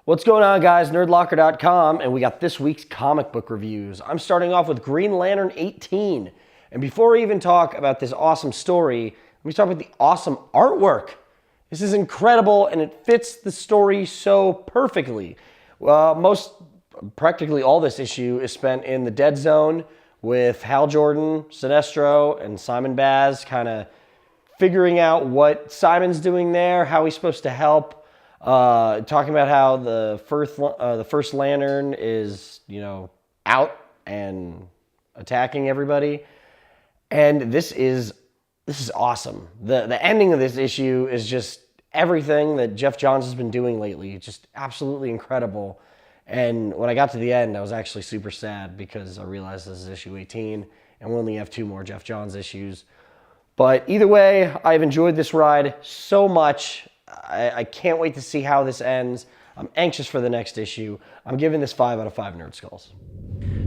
What's going on, guys? Nerdlocker.com, and we got this week's comic book reviews. I'm starting off with Green Lantern 18. And before we even talk about this awesome story, let me start with the awesome artwork. This is incredible, and it fits the story so perfectly. Practically all this issue is spent in the Dead Zone with Hal Jordan, Sinestro, and Simon Baz kind of figuring out what Simon's doing there, how he's supposed to help. Talking about how the first Lantern is, out and attacking everybody, and this is awesome. The ending of this issue is just everything that Jeff Johns has been doing lately. It's just absolutely incredible. And when I got to the end, I was actually super sad because I realized this is issue 18, and we only have 2 more Jeff Johns issues. But either way, I've enjoyed this ride so much. I can't wait to see how this ends. I'm anxious for the next issue. I'm giving this 5 out of 5 Nerd Skulls.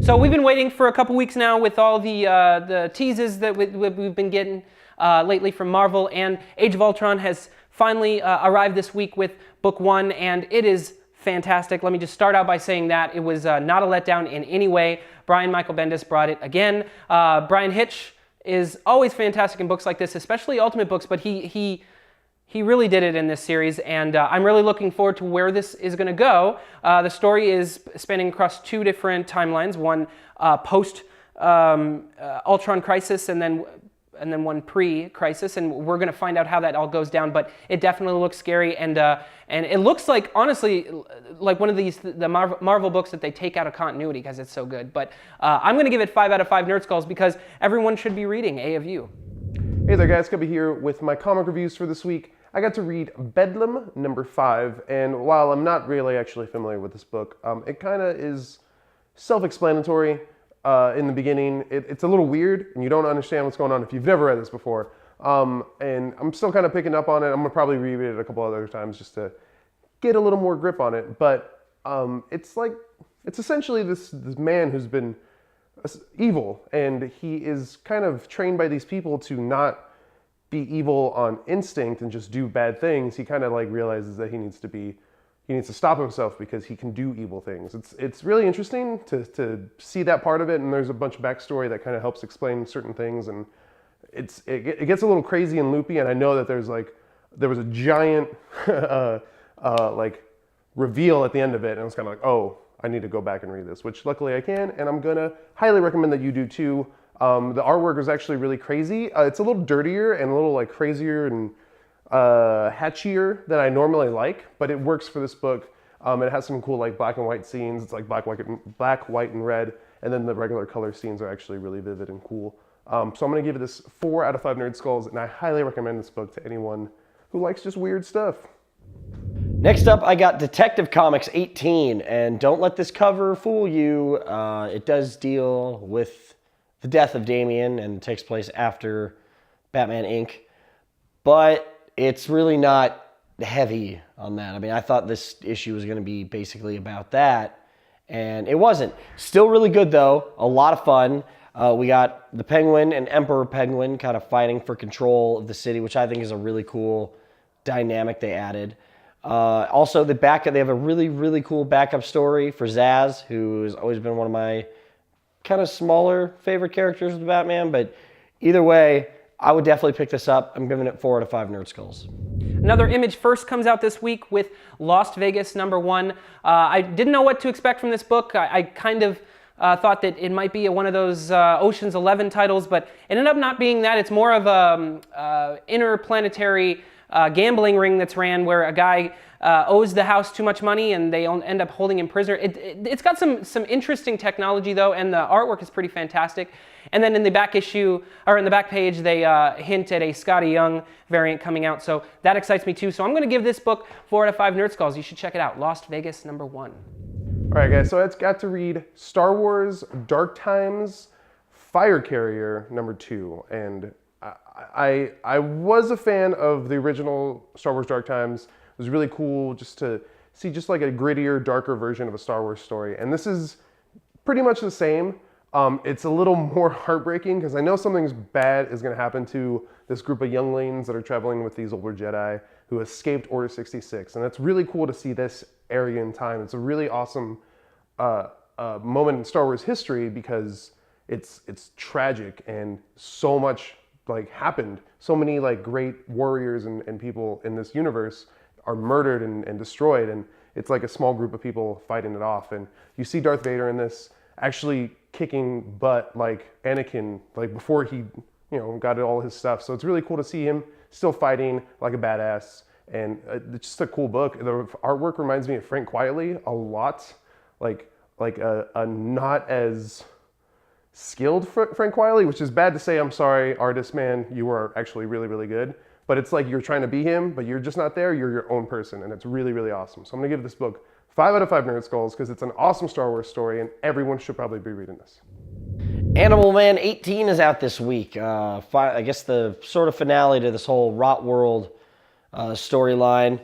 So we've been waiting for a couple weeks now with all the teases that we've been getting lately from Marvel, and Age of Ultron has finally arrived this week with book 1, and it is fantastic. Let me just start out by saying that it was not a letdown in any way. Brian Michael Bendis brought it again. Brian Hitch is always fantastic in books like this, especially Ultimate books, but he really did it in this series, and I'm really looking forward to where this is going to go. The story is spanning across 2 different timelines, one post Ultron Crisis, and then one pre-Crisis, and we're going to find out how that all goes down. But it definitely looks scary, and it looks like, honestly, like one of the Marvel books that they take out of continuity because it's so good. But I'm going to give it 5 out of 5 Nerd Skulls because everyone should be reading A of U. Hey there, guys. Cubby here with my comic reviews for this week. I got to read Bedlam number 5, and while I'm not really actually familiar with this book, it kind of is self-explanatory in the beginning. It's a little weird, and you don't understand what's going on if you've never read this before. And I'm still kind of picking up on it. I'm going to probably reread it a couple other times just to get a little more grip on it. But it's essentially this man who's been evil, and he is kind of trained by these people to not be evil on instinct and just do bad things. He kind of realizes that he needs to stop himself because he can do evil things. It's really interesting to see that part of it, and there's a bunch of backstory that kind of helps explain certain things, and it gets a little crazy and loopy. And I know that there was a giant reveal at the end of it, and I was kind of like, oh, I need to go back and read this, which luckily I can, and I'm gonna highly recommend that you do too. The artwork is actually really crazy. It's a little dirtier and a little crazier and hatchier than I normally like, but it works for this book. It has some cool black and white scenes. It's black, white, and red, and then the regular color scenes are actually really vivid and cool. So I'm gonna give it this 4 out of 5 Nerd Skulls, and I highly recommend this book to anyone who likes just weird stuff. Next up, I got Detective Comics 18, and don't let this cover fool you. It does deal with the death of Damian, and it takes place after Batman Inc., but it's really not heavy on that. I mean, I thought this issue was going to be basically about that, and it wasn't. Still really good, though. A lot of fun. We got the Penguin and Emperor Penguin kind of fighting for control of the city, which I think is a really cool dynamic they added. Also, they have a really, really cool backup story for Zaz, who has always been one of my kind of smaller favorite characters of Batman, but either way, I would definitely pick this up. I'm giving it 4 out of 5 Nerd Skulls. Another Image First comes out this week with Lost Vegas number 1. I didn't know what to expect from this book. I kind of thought that it might be one of those Ocean's 11 titles, but it ended up not being that. It's more of a interplanetary gambling ring that's ran where a guy owes the house too much money and they end up holding him prisoner. It's got some interesting technology though, and the artwork is pretty fantastic. And then in the back issue, or in the back page, they hint at a Scotty Young variant coming out, so that excites me too. So I'm going to give this book 4 out of 5 Nerd Skulls. You should check it out. Lost Vegas number 1. All right, guys, so I got to read Star Wars Dark Times Fire Carrier number 2, and I was a fan of the original Star Wars Dark Times. It was really cool just to see a grittier, darker version of a Star Wars story. And this is pretty much the same. It's a little more heartbreaking because I know something's bad is going to happen to this group of younglings that are traveling with these older Jedi who escaped Order 66. And it's really cool to see this area in time. It's a really awesome moment in Star Wars history because it's tragic and so much like happened. So many like great warriors and people in this universe are murdered and destroyed, and it's like a small group of people fighting it off. And you see Darth Vader in this actually kicking butt like Anakin, like before he got all his stuff. So it's really cool to see him still fighting like a badass, and it's just a cool book. The artwork reminds me of Frank Quietly a lot, like a not as skilled Frank Quietly, which is bad to say. I'm sorry, artist man, you are actually really, really good. But it's like you're trying to be him, but you're just not there. You're your own person, and it's really, really awesome. So I'm gonna give this book 5 out of 5 Nerd Skulls because it's an awesome Star Wars story, and everyone should probably be reading this. Animal Man 18 is out this week. I guess the sort of finale to this whole Rot World storyline.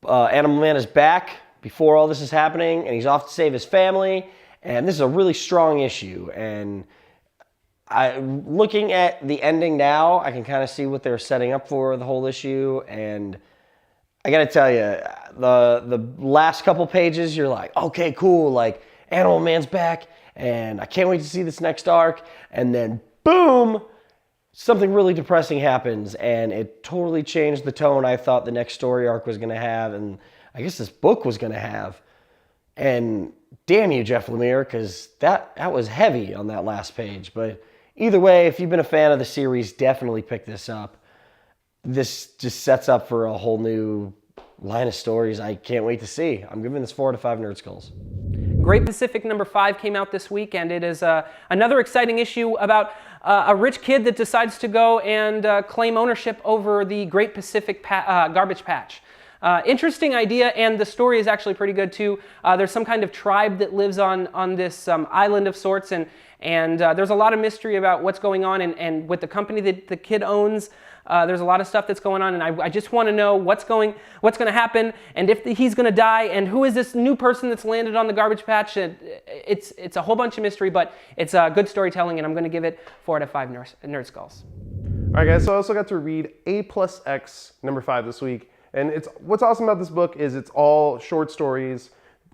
Animal Man is back before all this is happening, and he's off to save his family. And this is a really strong issue. And looking at the ending now, I can kind of see what they're setting up for the whole issue. And I got to tell you, the last couple pages, you're like, okay, cool. Like, Animal Man's back, and I can't wait to see this next arc. And then, boom, something really depressing happens, and it totally changed the tone I thought the next story arc was going to have, and I guess this book was going to have. And damn you, Jeff Lemire, because that was heavy on that last page. But either way, if you've been a fan of the series, definitely pick this up. This just sets up for a whole new line of stories I can't wait to see. I'm giving this 4 out of 5 Nerd Skulls. Great Pacific #5 came out this week, and it is another exciting issue about a rich kid that decides to go and claim ownership over the Great Pacific garbage patch. Interesting idea, and the story is actually pretty good too. There's some kind of tribe that lives on this island of sorts, and there's a lot of mystery about what's going on, and with the company that the kid owns, there's a lot of stuff that's going on, and I just want to know what's going to happen, and if he's going to die, and who is this new person that's landed on the garbage patch. It's a whole bunch of mystery, but it's good storytelling, and I'm going to give it 4 out of 5 Nerd Skulls. All right, guys. So I also got to read A+X #5 this week. And what's awesome about this book is it's all short stories,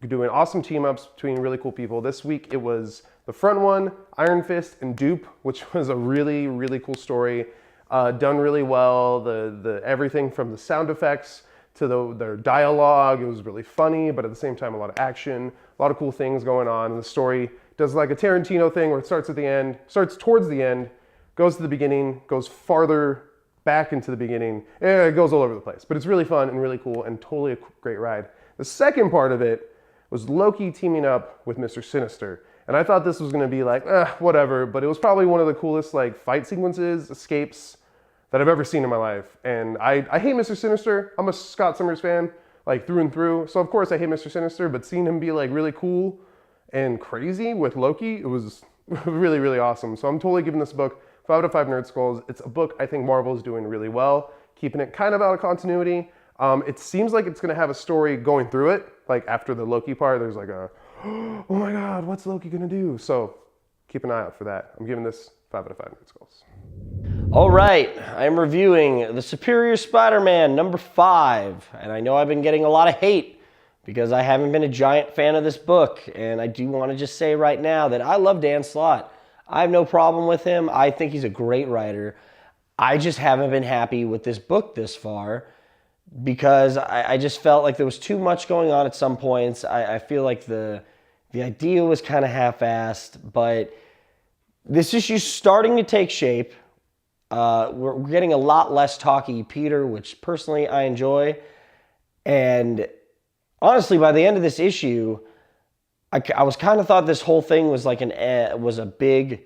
doing awesome team-ups between really cool people. This week it was the front one, Iron Fist and Dupe, which was a really, really cool story. Done really well. The everything from the sound effects to their dialogue. It was really funny, but at the same time a lot of action, a lot of cool things going on. And the story does like a Tarantino thing where it starts at the end, starts towards the end, goes to the beginning, goes farther back into the beginning. It goes all over the place, but it's really fun and really cool and totally a great ride. The second part of it was Loki teaming up with Mr. Sinister. And I thought this was gonna be like, whatever, but it was probably one of the coolest like fight sequences, escapes that I've ever seen in my life. And I hate Mr. Sinister. I'm a Scott Summers fan, like through and through. So of course I hate Mr. Sinister, but seeing him be like really cool and crazy with Loki, it was really, really awesome. So I'm totally giving this book 5 out of 5 Nerd Skulls. It's a book I think Marvel is doing really well, keeping it kind of out of continuity. It seems like it's going to have a story going through it. Like after the Loki part, there's like a, oh my God, what's Loki going to do? So keep an eye out for that. I'm giving this 5 out of 5 Nerd Skulls. All right, I'm reviewing The Superior Spider-Man #5. And I know I've been getting a lot of hate because I haven't been a giant fan of this book. And I do want to just say right now that I love Dan Slott. I have no problem with him. I think he's a great writer. I just haven't been happy with this book this far because I just felt like there was too much going on at some points. I feel like the idea was kind of half-assed, but this issue's starting to take shape. We're getting a lot less talky Peter, which personally I enjoy. And honestly, by the end of this issue, I was kind of thought this whole thing was like was a big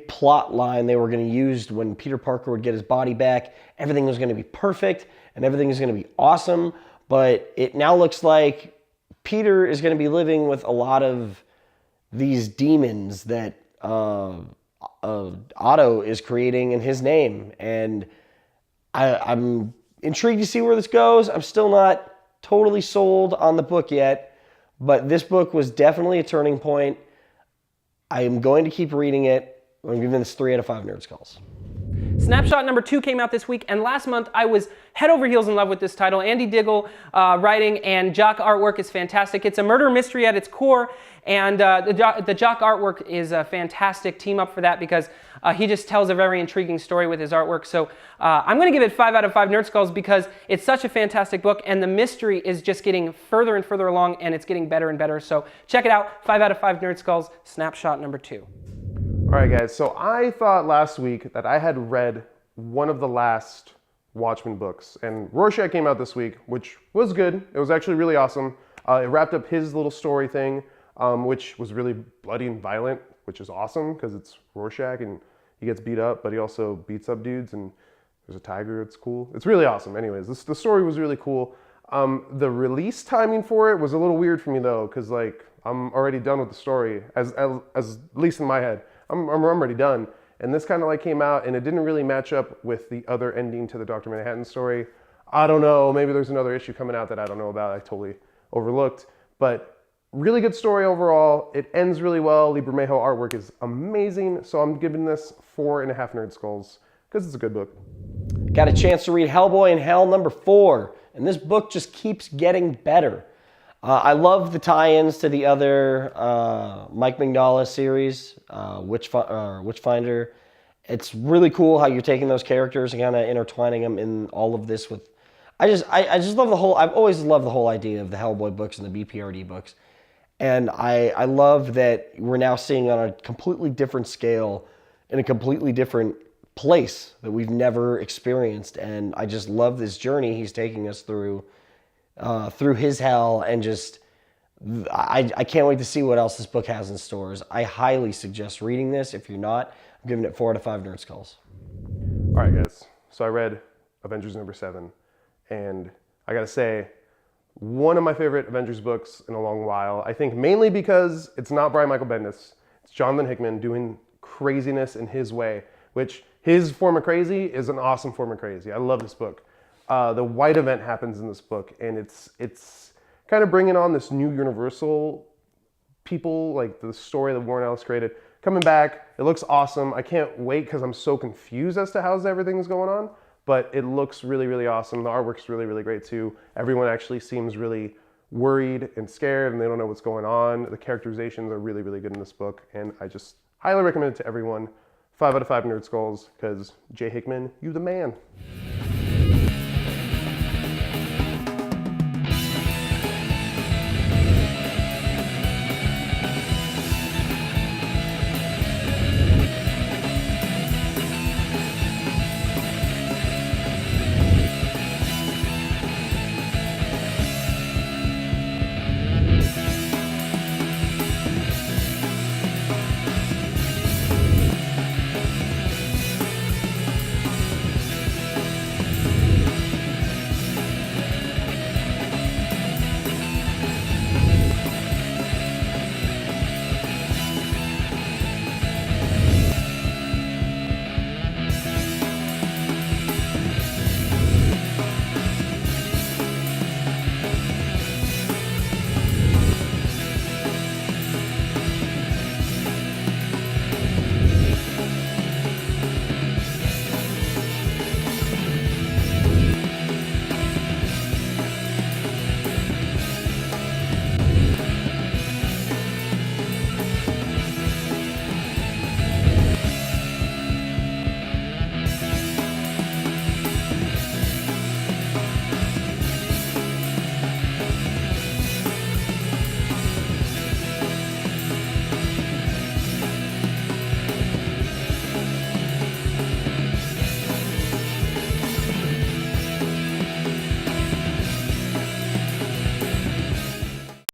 plot line they were going to use when Peter Parker would get his body back. Everything was going to be perfect and everything is going to be awesome. But it now looks like Peter is going to be living with a lot of these demons that Otto is creating in his name. And I'm intrigued to see where this goes. I'm still not totally sold on the book yet. But this book was definitely a turning point. I am going to keep reading it. I'm giving this 3 out of 5 Nerd Skulls. Snapshot number 2 came out this week, and last month I was head over heels in love with this title. Andy Diggle writing and Jock artwork is fantastic. It's a murder mystery at its core, and the Jock artwork is a fantastic team up for that because he just tells a very intriguing story with his artwork. So I'm going to give it 5 out of 5 Nerd Skulls because it's such a fantastic book, and the mystery is just getting further and further along, and it's getting better and better. So check it out, 5 out of 5 Nerd Skulls, Snapshot number 2. All right, guys, so I thought last week that I had read one of the last Watchmen books, and Rorschach came out this week, which was good. It was actually really awesome. It wrapped up his little story thing, which was really bloody and violent, which is awesome because it's Rorschach and he gets beat up, but he also beats up dudes, and there's a tiger. It's cool. It's really awesome. Anyways, the story was really cool. The release timing for it was a little weird for me though, because like I'm already done with the story, as at least in my head. I'm already done. And this kind of like came out and it didn't really match up with the other ending to the Dr. Manhattan story. I don't know, maybe there's another issue coming out that I don't know about, I totally overlooked. But really good story overall. It ends really well. Lee Bermejo artwork is amazing. So I'm giving this 4.5 Nerd Skulls because it's a good book. Got a chance to read Hellboy in Hell number 4. And this book just keeps getting better. I love the tie-ins to the other Mike Mignola series, Witchfinder. It's really cool how you're taking those characters and kind of intertwining them in all of this with... I just love the whole... I've always loved the whole idea of the Hellboy books and the BPRD books. And I love that we're now seeing on a completely different scale in a completely different place that we've never experienced. And I just love this journey he's taking us through his hell, and just I can't wait to see what else this book has in stores. I highly suggest reading this. If you're not, I'm giving it 4 out of 5 Nerd Skulls. All right, guys. So I read Avengers number 7, and I gotta say, one of my favorite Avengers books in a long while. I think mainly because it's not Brian Michael Bendis. It's Jonathan Hickman doing craziness in his way, which his form of crazy is an awesome form of crazy. I love this book. The White event happens in this book, and it's kind of bringing on this new Universal people, like the story that Warren Ellis created, coming back. It looks awesome. I can't wait because I'm so confused as to how everything's going on, but it looks really, really awesome. The artwork's really, really great too. Everyone actually seems really worried and scared, and they don't know what's going on. The characterizations are really, really good in this book, and I just highly recommend it to everyone. 5 out of 5 Nerd Skulls, because Jay Hickman, you the man.